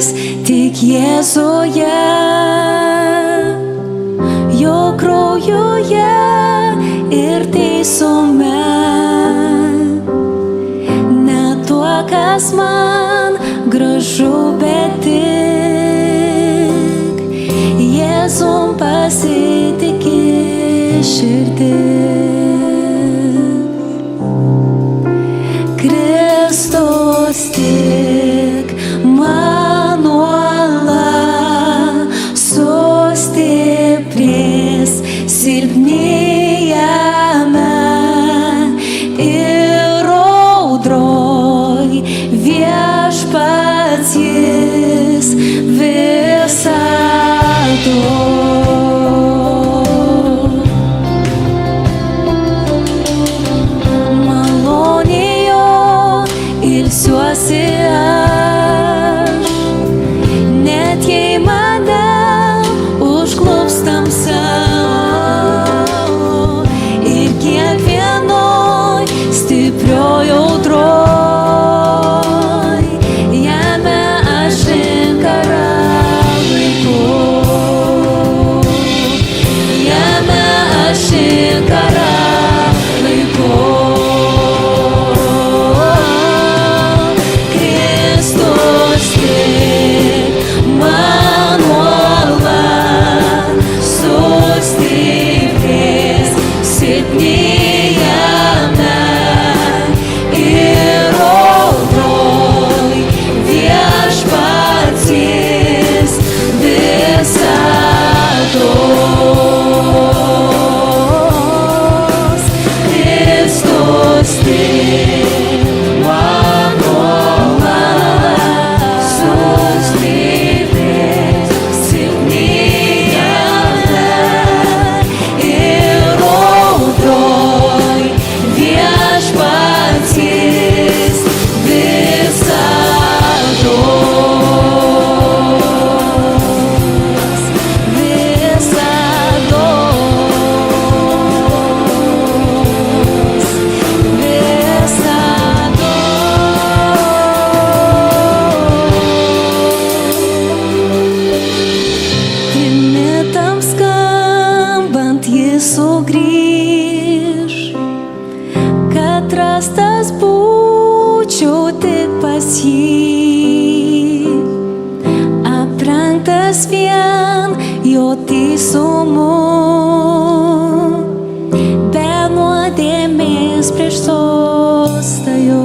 viltis tik Jėzuje, jo kraujuje ir teisume. Ne tuo, kas man gražu, bet tik Jėzum pasitiki širdis. Kristus tik mano uola, sustiprės silpnėjame ir audroj viešpats jis visado. Ilsiuosi aš, net jei mane užklups tamsa, ir kiekvienoj stiprioj audroj jame aš inkarą laiku, jame aš inkarą laiku. Sugrįž, kad rastas būčiau tik pas jį, aprengtas vien jo teisumu, be nuodėmės prieš sostą jo.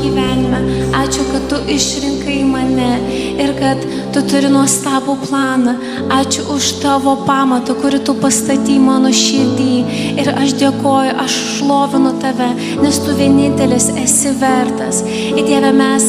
gyvenime. Ačiū, kad tu išrinkai mane ir kad tu turi nuostabų planą. Ačiū už tavo pamatą, kurį tu pastatei mano širdį. Ir aš dėkoju, aš šlovinu tave, nes tu vienintelis esi vertas. Ir Dieve, mes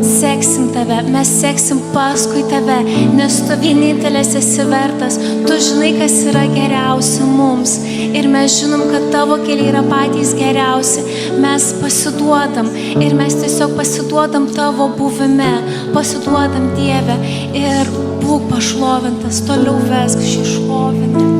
seksim tave, mes seksim paskui tave, nes tu vienintelis esi vertas. Tu žinai, kas yra geriausia mums. Ir mes žinom, kad tavo keliai yra patys geriausi. Mes pasiduodam ir mes tiesiog pasiduodam tavo buvime, pasiduodam Dieve ir būk pašlovintas, toliau vesk šį šlovinimą.